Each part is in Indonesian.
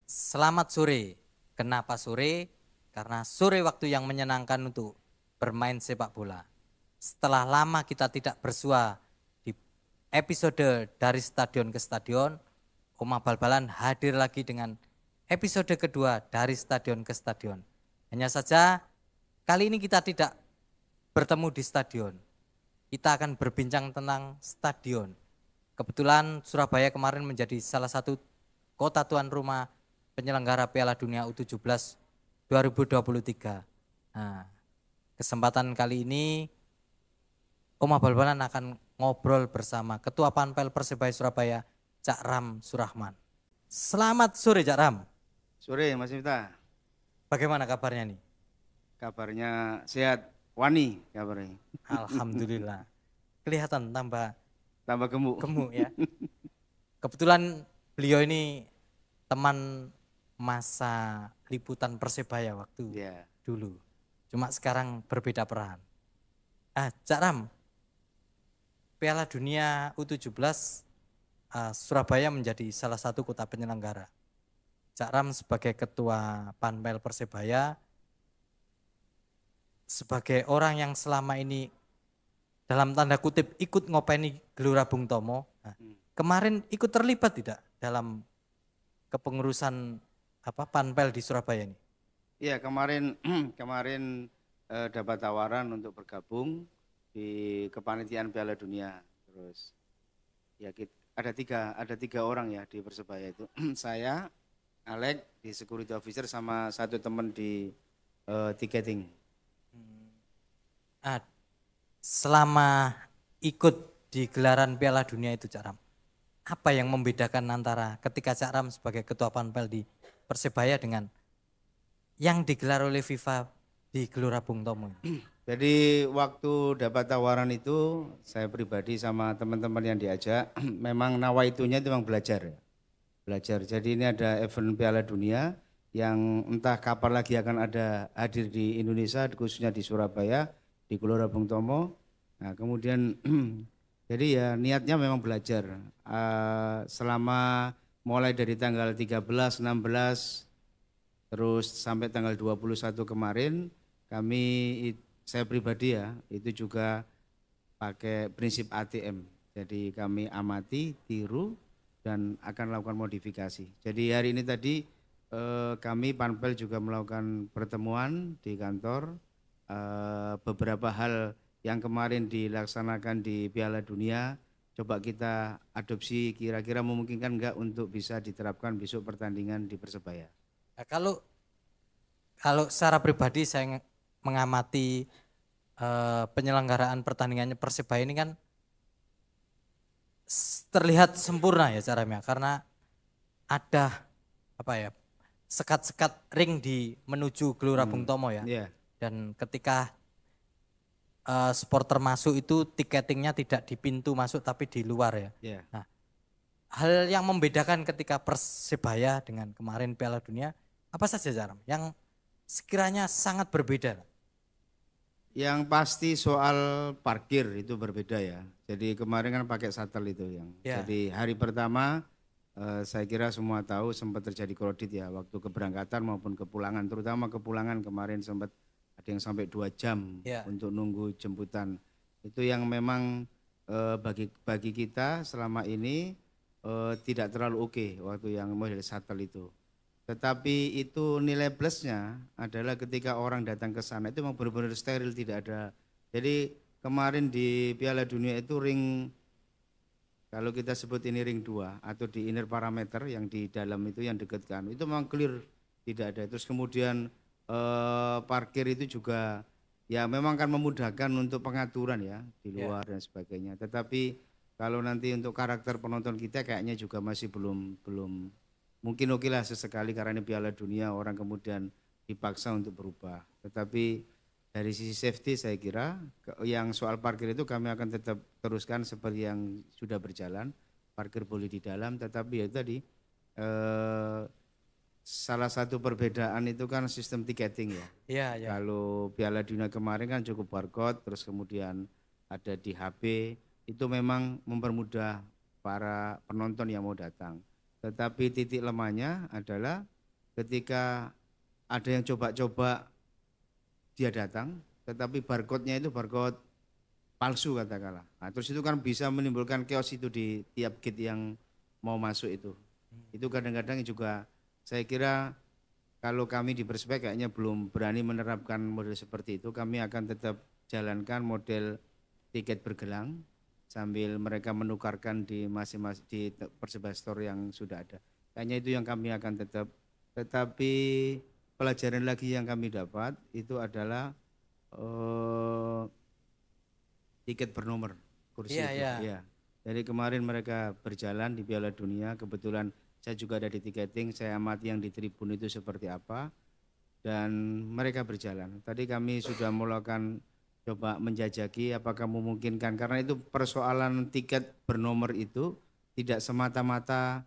Selamat sore. Kenapa sore? Karena sore waktu yang menyenangkan untuk bermain sepak bola. Setelah lama kita tidak bersua di episode dari stadion ke stadion, Oma Bal-Balan hadir lagi dengan episode kedua dari stadion ke stadion. Hanya saja kali ini kita tidak bertemu di stadion. Kita akan berbincang tentang stadion. Kebetulan Surabaya kemarin menjadi salah satu kota tuan rumah penyelenggara Piala Dunia U17 2023. Nah, kesempatan kali ini Oma Bal-Balan akan ngobrol bersama Ketua Panpel Persebaya Surabaya, Cak Ram Surahman. Selamat sore Cak Ram. Sore Mas Miftah, Bagaimana kabarnya nih? kabarnya sehat, wani kabarnya. Alhamdulillah. Kelihatan tambah Tambah gemuk. gemuk ya. Kebetulan beliau ini teman masa liputan Persebaya waktu Ya, dulu. Cuma sekarang berbeda peran. Cak Ram, Piala Dunia U17 Surabaya menjadi salah satu kota penyelenggara. Cak Ram sebagai ketua Panpel Persebaya, sebagai orang yang selama ini dalam tanda kutip ikut ngopeni Gelora Bung Tomo, kemarin ikut terlibat tidak dalam kepengurusan Panpel di Surabaya ini? ya kemarin kemarin dapat tawaran untuk bergabung di kepanitiaan Piala Dunia. Terus ya ada tiga orang ya di Persebaya itu. Saya, Alek di security officer sama satu teman di ticketing. Ah, selama ikut di gelaran Piala Dunia itu Cak Ram, apa yang membedakan antara ketika Cak Ram sebagai ketua Panpel di Persebaya dengan yang digelar oleh FIFA di Gelora Bung Tomo? Jadi waktu dapat tawaran itu saya pribadi sama teman-teman yang diajak memang nawaitunya itu memang belajar ya. Belajar. Jadi ini ada event Piala Dunia yang entah kapan lagi akan ada hadir di Indonesia khususnya di Surabaya di Gelora Bung Tomo. Nah, kemudian jadi ya niatnya memang belajar. Selama mulai dari tanggal 13, 16 terus sampai tanggal 21 kemarin saya pribadi ya itu juga pakai prinsip ATM. Jadi kami amati, tiru dan akan melakukan modifikasi. Jadi hari ini tadi kami Panpel juga melakukan pertemuan di kantor beberapa hal yang kemarin dilaksanakan di Piala Dunia coba kita adopsi kira-kira memungkinkan enggak untuk bisa diterapkan besok pertandingan di Persebaya. Nah, kalau secara pribadi saya mengamati penyelenggaraan pertandingannya Persebaya ini kan terlihat sempurna ya caranya karena ada sekat-sekat ring di menuju Gelora Bung Tomo ya. Yeah. Dan ketika supporter masuk itu tiketingnya tidak di pintu masuk tapi di luar ya. Yeah. Nah, hal yang membedakan ketika Persebaya dengan kemarin Piala Dunia apa saja Jaram yang sekiranya sangat berbeda? Yang pasti soal parkir itu berbeda ya. Jadi kemarin kan pakai shuttle itu yang. Ya. Jadi hari pertama saya kira semua tahu sempat terjadi kredit ya waktu keberangkatan maupun kepulangan. Terutama kepulangan kemarin sempat ada yang sampai 2 jam untuk nunggu jemputan. Itu yang memang bagi kita selama ini tidak terlalu oke waktu yang model shuttle itu. Tetapi itu nilai plusnya adalah ketika orang datang ke sana itu memang benar-benar steril, tidak ada. Jadi kemarin di Piala Dunia itu ring, kalau kita sebut ini ring 2 atau di inner parameter yang di dalam itu yang dekat kan, itu memang clear, tidak ada. Terus kemudian parkir itu juga ya memang kan memudahkan untuk pengaturan ya di luar dan sebagainya. Tetapi kalau nanti untuk karakter penonton kita kayaknya juga masih belum mungkin oke lah sesekali karena ini Piala Dunia orang kemudian dipaksa untuk berubah. Tetapi dari sisi safety saya kira yang soal parkir itu kami akan tetap teruskan seperti yang sudah berjalan. Parkir boleh di dalam tetapi ya tadi salah satu perbedaan itu kan sistem tiketing ya. Kalau Piala Dunia kemarin kan cukup barcode terus kemudian ada di HP itu memang mempermudah para penonton yang mau datang. Tetapi titik lemahnya adalah ketika ada yang coba-coba dia datang, tetapi barcode-nya itu barcode palsu katakanlah. Nah, terus itu kan bisa menimbulkan chaos itu di tiap gate yang mau masuk itu. Itu kadang-kadang juga saya kira kalau kami di Perspek kayaknya belum berani menerapkan model seperti itu. Kami akan tetap jalankan model tiket bergelang sambil mereka menukarkan di masing-masing di Persebaya Store yang sudah ada. Kayaknya itu yang kami akan tetap. Tetapi pelajaran lagi yang kami dapat itu adalah tiket bernomor kursi itu. Ya. Dari kemarin mereka berjalan di Piala Dunia, kebetulan saya juga ada di tiketing, saya amati yang di tribun itu seperti apa dan mereka berjalan. Tadi kami sudah melakukan coba menjajaki apakah memungkinkan, karena itu persoalan tiket bernomor itu tidak semata-mata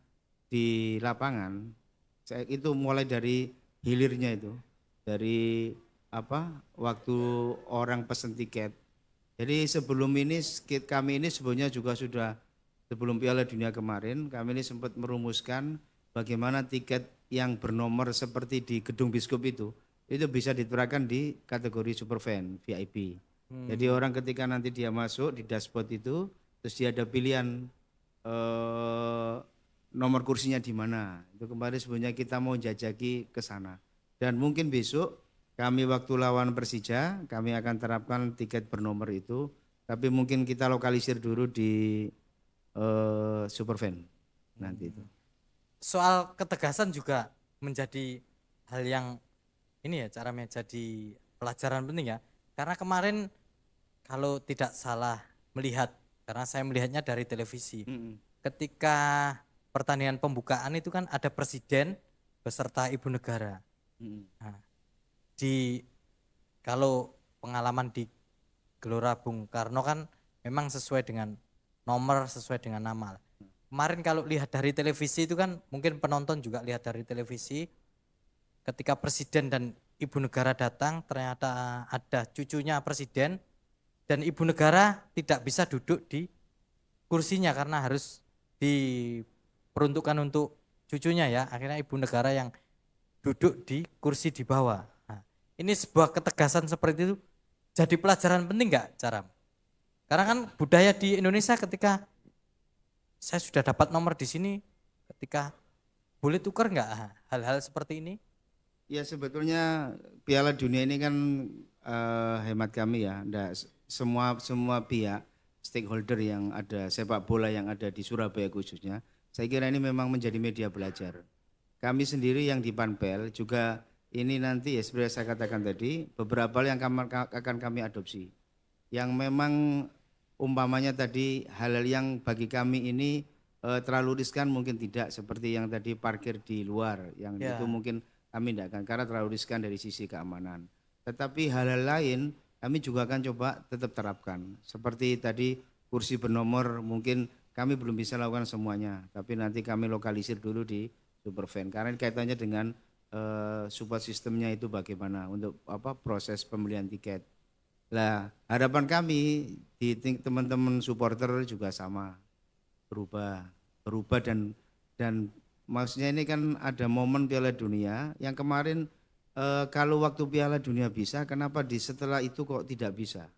di lapangan. Itu mulai dari hilirnya itu, dari waktu orang pesen tiket. Jadi sebelum ini kami ini sebenarnya juga sudah sebelum Piala Dunia kemarin kami ini sempat merumuskan bagaimana tiket yang bernomor seperti di Gedung Biskup itu bisa diterapkan di kategori superfan VIP. Jadi orang ketika nanti dia masuk di dashboard itu terus dia ada pilihan nomor kursinya di mana. Itu kemarin sebenarnya kita mau jajaki ke sana. Dan mungkin besok kami waktu lawan Persija, kami akan terapkan tiket bernomor itu, tapi mungkin kita lokalisir dulu di Superfan nanti itu. Soal ketegasan juga menjadi hal yang ini ya, cara menjadi pelajaran penting ya. Karena kemarin kalau tidak salah melihat, karena saya melihatnya dari televisi, ketika pertandingan pembukaan itu kan ada presiden beserta ibu negara. Nah, kalau pengalaman di Gelora Bung Karno kan memang sesuai dengan nomor, sesuai dengan nama. Kemarin kalau lihat dari televisi itu kan mungkin penonton juga lihat dari televisi, ketika presiden dan ibu negara datang ternyata ada cucunya presiden dan ibu negara tidak bisa duduk di kursinya karena harus diperuntukkan untuk cucunya ya. Akhirnya ibu negara yang duduk di kursi di bawah. Ini sebuah ketegasan seperti itu jadi pelajaran penting nggak, Caram? Karena kan budaya di Indonesia ketika saya sudah dapat nomor di sini, ketika boleh tukar nggak hal-hal seperti ini? Ya sebetulnya Piala Dunia ini kan hemat kami ya, semua pihak stakeholder yang ada sepak bola yang ada di Surabaya khususnya, saya kira ini memang menjadi media belajar. Kami sendiri yang di Panpel juga ini nanti ya seperti saya katakan tadi, beberapa yang akan kami adopsi. Yang memang umpamanya tadi hal-hal yang bagi kami ini terlalu riskan mungkin tidak, seperti yang tadi parkir di luar, yang itu mungkin kami tidak akan karena terlalu riskan dari sisi keamanan. Tetapi hal-hal lain kami juga akan coba tetap terapkan. Seperti tadi kursi bernomor mungkin kami belum bisa lakukan semuanya, tapi nanti kami lokalisir dulu di Superfan karena kaitannya dengan support sistemnya itu bagaimana untuk proses pembelian tiket. Lah harapan kami di teman-teman supporter juga sama berubah dan maksudnya ini kan ada momen Piala Dunia yang kemarin kalau waktu Piala Dunia bisa, kenapa di setelah itu kok tidak bisa?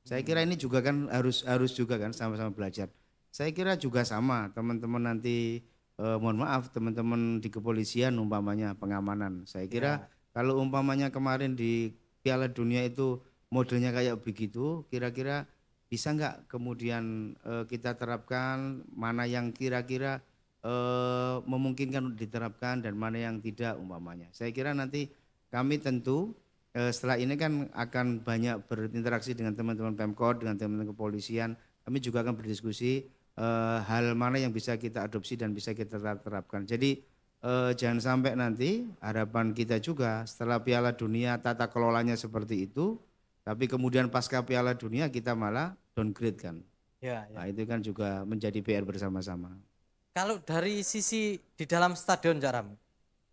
Saya kira ini juga kan harus juga kan sama-sama belajar. Saya kira juga sama teman-teman nanti mohon maaf teman-teman di kepolisian umpamanya pengamanan. Saya kira kalau umpamanya kemarin di Piala Dunia itu modelnya kayak begitu, kira-kira bisa nggak kemudian kita terapkan mana yang kira-kira memungkinkan untuk diterapkan dan mana yang tidak umpamanya. Saya kira nanti kami tentu setelah ini kan akan banyak berinteraksi dengan teman-teman Pemkot, dengan teman-teman kepolisian. Kami juga akan berdiskusi hal mana yang bisa kita adopsi dan bisa kita terapkan. Jadi jangan sampai nanti harapan kita juga setelah Piala Dunia tata kelolanya seperti itu, tapi kemudian pasca Piala Dunia kita malah downgrade kan. Nah itu kan juga menjadi PR bersama-sama. Kalau dari sisi di dalam stadion Caram,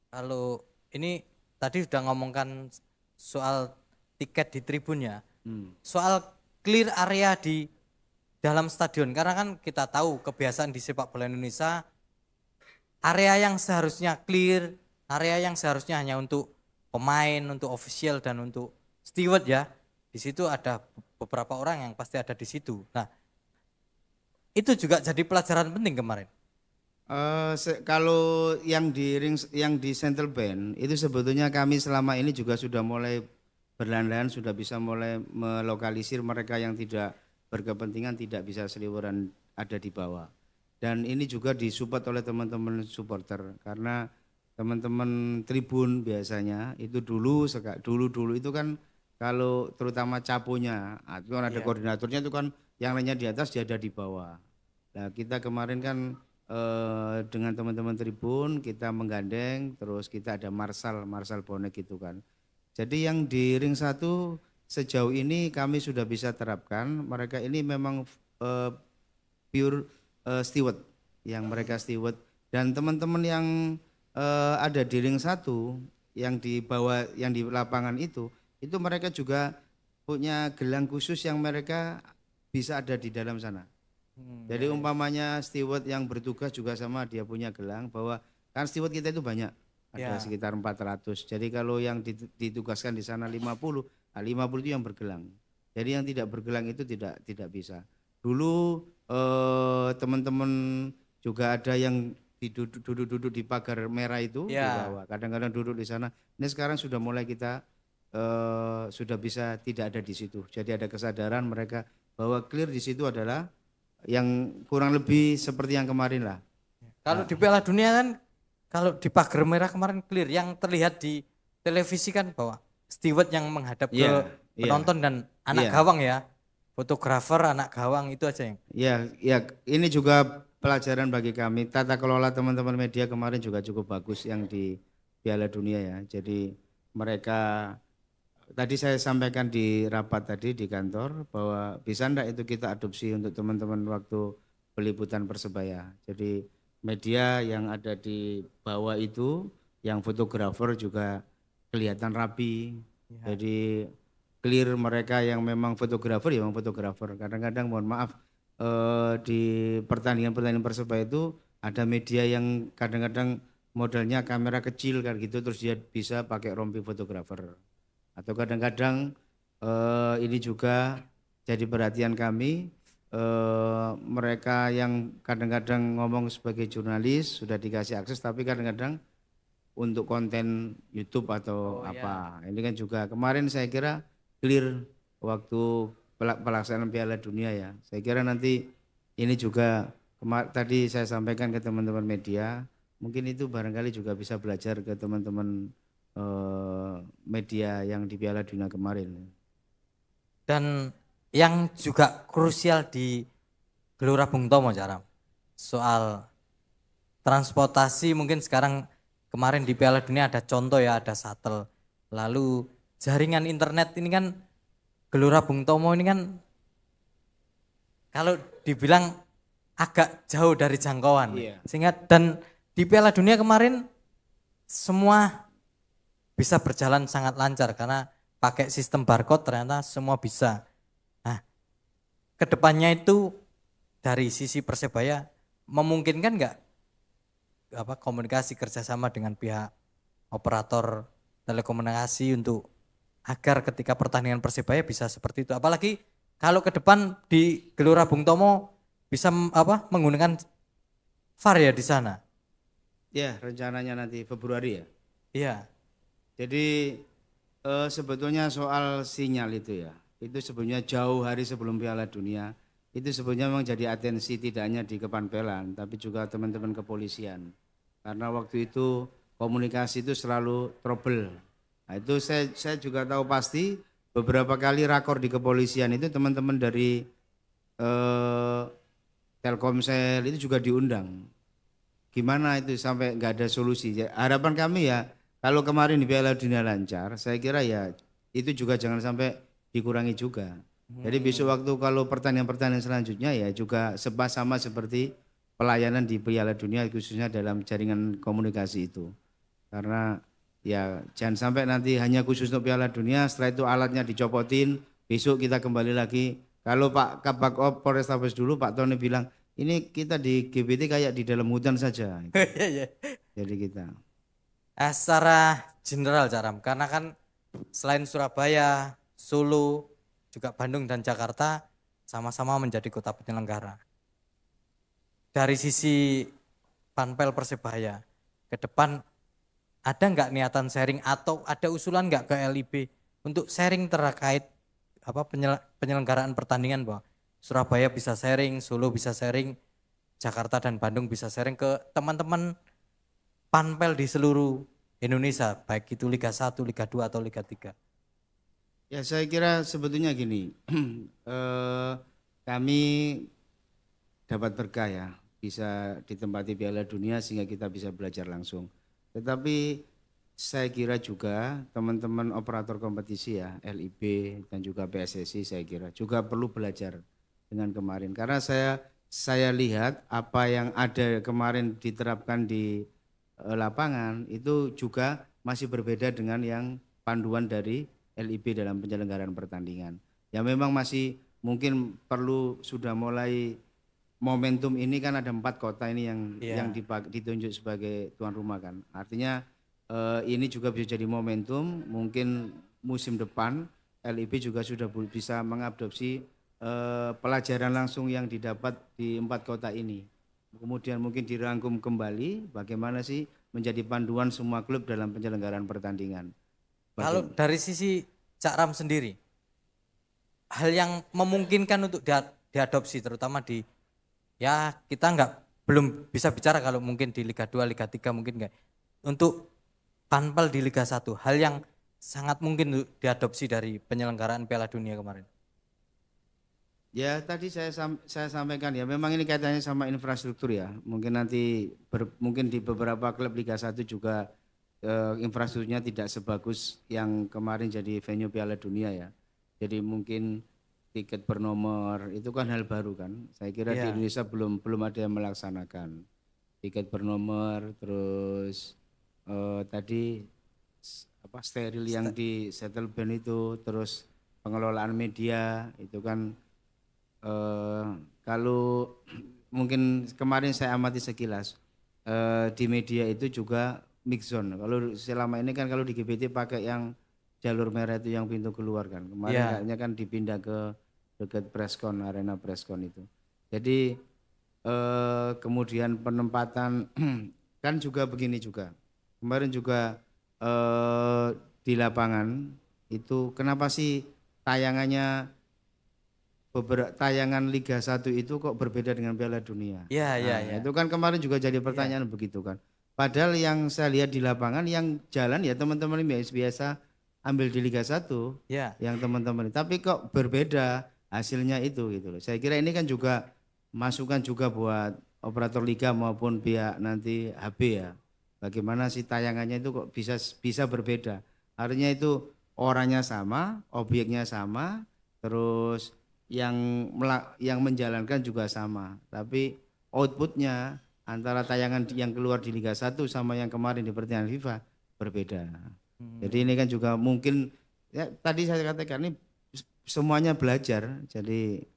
kalau ini tadi sudah ngomongkan soal tiket di tribunnya, soal clear area di dalam stadion, karena kan kita tahu kebiasaan di sepak bola Indonesia area yang seharusnya clear, area yang seharusnya hanya untuk pemain, untuk official dan untuk steward ya. Di situ ada beberapa orang yang pasti ada di situ. Nah, itu juga jadi pelajaran penting kemarin. Kalau yang di Central Band itu sebetulnya kami selama ini juga sudah mulai berlandaan, sudah bisa mulai melokalisir mereka yang tidak berkepentingan, tidak bisa seliweran ada di bawah. Dan ini juga disupport oleh teman-teman supporter karena teman-teman tribun biasanya itu dulu itu kan kalau terutama caponya itu kan ada koordinatornya, itu kan yang lainnya di atas, dia ada di bawah. Nah kita kemarin kan dengan teman-teman tribun kita menggandeng, terus kita ada Marshal Bonek gitu kan. Jadi yang di ring 1 sejauh ini kami sudah bisa terapkan, mereka ini memang pure steward, yang mereka steward, dan teman-teman yang ada di ring 1 yang di bawah, yang di lapangan itu mereka juga punya gelang khusus yang mereka bisa ada di dalam sana. Jadi umpamanya steward yang bertugas juga sama, dia punya gelang, bahwa kan steward kita itu banyak, ada sekitar 400. Jadi kalau yang ditugaskan di sana 50, nah 50 itu yang bergelang. Jadi yang tidak bergelang itu tidak bisa. Dulu teman-teman juga ada yang duduk di pagar merah itu di bawah. Kadang-kadang duduk di sana. Ini sekarang sudah mulai kita sudah bisa tidak ada di situ. Jadi ada kesadaran mereka bahwa clear di situ adalah yang kurang lebih seperti yang kemarin lah. Kalau di Piala Dunia kan, kalau di pagar merah kemarin clear, yang terlihat di televisi kan bahwa steward yang menghadap ke penonton dan anak gawang ya, fotografer, anak gawang, itu aja yang. Ya, ini juga pelajaran bagi kami. Tata kelola teman-teman media kemarin juga cukup bagus yang di Piala Dunia ya. Jadi mereka, tadi saya sampaikan di rapat tadi di kantor bahwa bisa enggak itu kita adopsi untuk teman-teman waktu peliputan Persebaya. Jadi media yang ada di bawah itu, yang fotografer juga kelihatan rapi. Jadi clear, mereka yang memang fotografer ya memang fotografer. Kadang-kadang mohon maaf di pertandingan Persebaya itu ada media yang kadang-kadang modelnya kamera kecil kan gitu, terus dia bisa pakai rompi fotografer. Atau kadang-kadang ini juga jadi perhatian kami, mereka yang kadang-kadang ngomong sebagai jurnalis sudah dikasih akses, tapi kadang-kadang untuk konten YouTube atau Ini kan juga kemarin saya kira clear waktu pelaksanaan Piala Dunia ya. Saya kira nanti ini juga tadi saya sampaikan ke teman-teman media, mungkin itu barangkali juga bisa belajar ke teman-teman media yang di Piala Dunia kemarin. Dan yang juga krusial di Gelora Bung Tomo Jaram, soal transportasi, mungkin sekarang kemarin di Piala Dunia ada contoh ya, ada shuttle, lalu jaringan internet ini kan Gelora Bung Tomo ini kan kalau dibilang agak jauh dari jangkauan, sehingga dan di Piala Dunia kemarin semua bisa berjalan sangat lancar karena pakai sistem barcode, ternyata semua bisa. Nah, kedepannya itu dari sisi Persebaya memungkinkan nggak komunikasi kerjasama dengan pihak operator telekomunikasi untuk agar ketika pertandingan Persebaya bisa seperti itu. Apalagi kalau ke depan di Gelora Bung Tomo bisa menggunakan VAR ya di sana. Ya, rencananya nanti Februari ya. Iya. Jadi sebetulnya soal sinyal itu ya, itu sebenarnya jauh hari sebelum Piala Dunia, itu sebenarnya memang jadi atensi tidak hanya di Kepanpelan, tapi juga teman-teman kepolisian. Karena waktu itu komunikasi itu selalu trouble. Nah itu saya juga tahu pasti beberapa kali rakor di kepolisian itu teman-teman dari Telkomsel itu juga diundang. Gimana itu sampai nggak ada solusi. Harapan kami ya, kalau kemarin di Piala Dunia lancar, saya kira ya itu juga jangan sampai dikurangi juga. Jadi besok waktu kalau pertandingan-pertandingan selanjutnya ya juga sama seperti pelayanan di Piala Dunia, khususnya dalam jaringan komunikasi itu. Karena ya jangan sampai nanti hanya khusus untuk Piala Dunia, setelah itu alatnya dicopotin, besok kita kembali lagi. Kalau Pak Kabak Polrestabes dulu Pak Tony bilang, ini kita di GBT kayak di dalam hutan saja. Jadi kita. Secara general Caram, karena kan selain Surabaya, Solo, juga Bandung dan Jakarta sama-sama menjadi kota penyelenggara. Dari sisi Panpel Persebaya, ke depan ada nggak niatan sharing atau ada usulan nggak ke LIB untuk sharing terkait penyelenggaraan pertandingan, bahwa Surabaya bisa sharing, Solo bisa sharing, Jakarta dan Bandung bisa sharing ke teman-teman Panpel di seluruh Indonesia, baik itu Liga 1, Liga 2 atau Liga 3. Ya saya kira sebetulnya gini, kami dapat berkah ya, bisa ditempati Piala Dunia sehingga kita bisa belajar langsung. Tetapi saya kira juga teman-teman operator kompetisi ya, LIB dan juga PSSI saya kira juga perlu belajar dengan kemarin. Karena saya lihat apa yang ada kemarin diterapkan di lapangan itu juga masih berbeda dengan yang panduan dari LIB dalam penyelenggaraan pertandingan. Ya memang masih mungkin perlu sudah mulai momentum ini, kan ada 4 kota ini yang ditunjuk sebagai tuan rumah kan. Artinya ini juga bisa jadi momentum, mungkin musim depan LIB juga sudah bisa mengadopsi pelajaran langsung yang didapat di 4 kota ini. Kemudian mungkin dirangkum kembali bagaimana sih menjadi panduan semua klub dalam penyelenggaraan pertandingan. Kalau dari sisi Cak Ram sendiri, hal yang memungkinkan untuk diadopsi terutama di, ya kita belum bisa bicara kalau mungkin di Liga 2, Liga 3 mungkin enggak. Untuk Panpel di Liga 1, hal yang sangat mungkin diadopsi dari penyelenggaraan Piala Dunia kemarin. Ya tadi saya sampaikan ya, memang ini kaitannya sama infrastruktur ya. Mungkin nanti mungkin di beberapa klub Liga 1 juga infrastrukturnya tidak sebagus yang kemarin jadi venue Piala Dunia ya. Jadi mungkin tiket per nomor itu kan hal baru kan. Saya kira di Indonesia belum ada yang melaksanakan tiket per nomor, terus tadi steril yang di settlement itu, terus pengelolaan media itu kan kalau mungkin kemarin saya amati sekilas di media itu juga mix zone. Kalau selama ini kan kalau di GBT pakai yang jalur merah itu yang pintu keluar kan. Kemarin kayaknya kan dipindah ke dekat Preskon, arena Preskon itu. Jadi kemudian penempatan kan juga begini juga. Kemarin juga di lapangan itu kenapa sih tayangannya beberapa tayangan Liga 1 itu kok berbeda dengan Piala Dunia? Iya. Itu kan kemarin juga jadi pertanyaan begitu kan. Padahal yang saya lihat di lapangan yang jalan ya teman-teman biasa ambil di Liga 1 yang teman-teman, tapi kok berbeda hasilnya itu gitu loh. Saya kira ini kan juga masukan juga buat operator liga maupun pihak nanti HB ya. Bagaimana sih tayangannya itu kok bisa berbeda? Artinya itu orangnya sama, objeknya sama, terus yang menjalankan juga sama, tapi outputnya antara tayangan yang keluar di Liga 1 sama yang kemarin di pertandingan FIFA berbeda. Jadi ini kan juga mungkin ya tadi saya katakan ini semuanya belajar. Jadi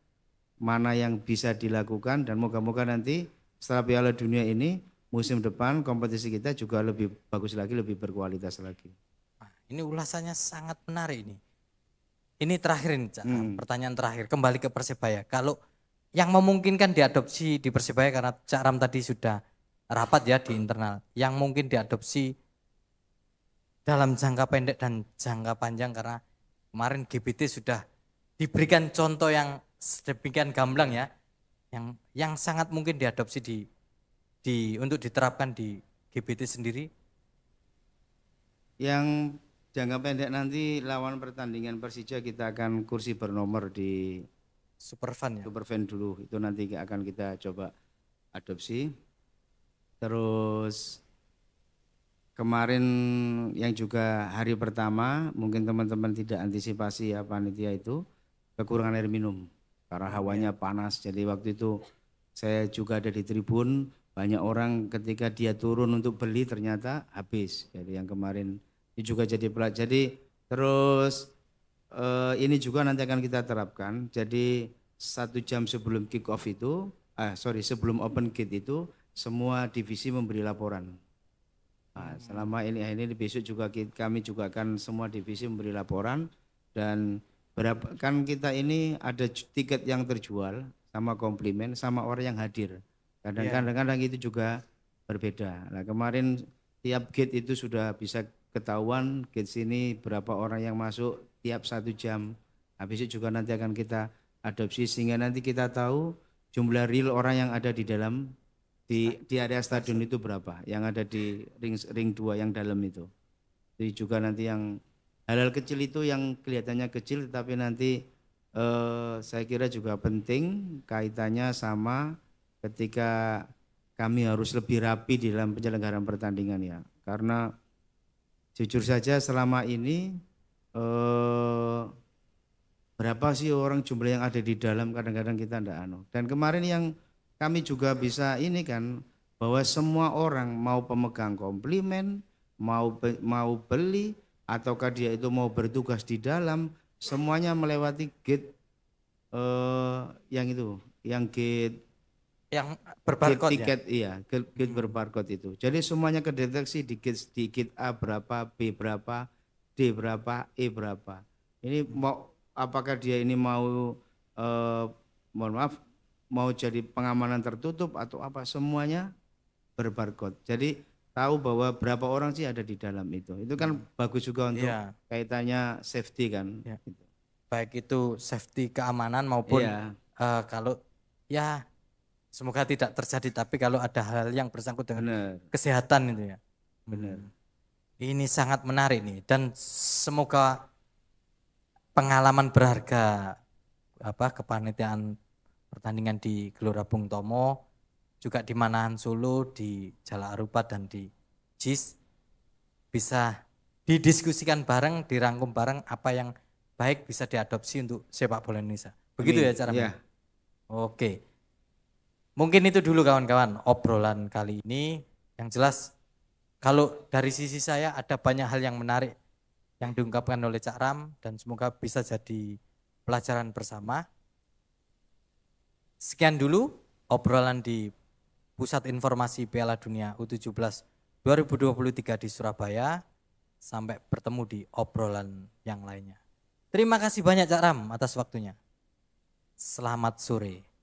mana yang bisa dilakukan dan moga-moga nanti setelah Piala Dunia ini musim depan kompetisi kita juga lebih bagus lagi, lebih berkualitas lagi. Ini ulasannya sangat menarik ini. Ini terakhir ini, pertanyaan terakhir kembali ke Persebaya. Kalau yang memungkinkan diadopsi di Persebaya, karena Cak Ram tadi sudah rapat ya di internal, yang mungkin diadopsi dalam jangka pendek dan jangka panjang, karena kemarin GBT sudah diberikan contoh yang sedemikian gamblang ya, yang sangat mungkin diadopsi untuk diterapkan di GBT sendiri. Yang jangka pendek nanti lawan pertandingan Persija kita akan kursi bernomor di Superfan ya. Superfan dulu, itu nanti akan kita coba adopsi. Terus kemarin yang juga hari pertama mungkin teman-teman tidak antisipasi ya panitia itu kekurangan air minum karena hawanya panas. Jadi waktu itu saya juga ada di tribun, banyak orang ketika dia turun untuk beli ternyata habis. Jadi yang kemarin itu juga jadi pelajaran. Jadi terus ini juga nanti akan kita terapkan. Jadi 1 jam sebelum kick off itu, sebelum open gate itu semua divisi memberi laporan. Nah, selama ini besok juga kami juga akan semua divisi memberi laporan, dan berapa kan kita ini ada tiket yang terjual sama komplimen sama orang yang hadir. Kadang-kadang itu juga berbeda. Nah, kemarin tiap gate itu sudah bisa ketahuan gate sini berapa orang yang masuk tiap 1 jam. Nah, besok juga nanti akan kita adopsi sehingga nanti kita tahu jumlah real orang yang ada di dalam di area stadion itu berapa, yang ada di ring 2 yang dalam itu. Jadi juga nanti yang hal-hal kecil itu yang kelihatannya kecil tetapi nanti saya kira juga penting kaitannya sama ketika kami harus lebih rapi di dalam penyelenggaraan pertandingan ya. Karena jujur saja selama ini berapa sih orang jumlah yang ada di dalam, kadang-kadang kita enggak Dan kemarin yang kami juga bisa ini kan, bahwa semua orang mau pemegang komplimen, mau beli, ataukah dia itu mau bertugas di dalam, semuanya melewati gate yang itu, yang gate yang berbarcode tiket ya? Iya, gate berbarcode itu. Jadi semuanya kedeteksi di gate A berapa, B berapa, D berapa, E berapa. Ini mau apakah dia ini mau mohon maaf mau jadi pengamanan tertutup atau apa, semuanya berbarcode. Jadi tahu bahwa berapa orang sih ada di dalam itu. Itu kan bagus juga untuk kaitannya safety kan. Ya. Baik itu safety keamanan maupun kalau ya semoga tidak terjadi, tapi kalau ada hal yang bersangkut dengan kesehatan itu ya. Benar. Ini sangat menarik nih, dan semoga pengalaman berharga kepanitiaan pertandingan di Gelora Bung Tomo, juga di Manahan Solo, di Jalak Harupat dan di JIS bisa didiskusikan bareng, dirangkum bareng apa yang baik bisa diadopsi untuk sepak bola Indonesia. Begitu ya caranya? Oke. Mungkin itu dulu kawan-kawan obrolan kali ini. Yang jelas kalau dari sisi saya ada banyak hal yang menarik yang diungkapkan oleh Cak Ram, dan semoga bisa jadi pelajaran bersama. Sekian dulu obrolan di Pusat Informasi Piala Dunia U17 2023 di Surabaya. Sampai bertemu di obrolan yang lainnya. Terima kasih banyak Cak Ram atas waktunya. Selamat sore.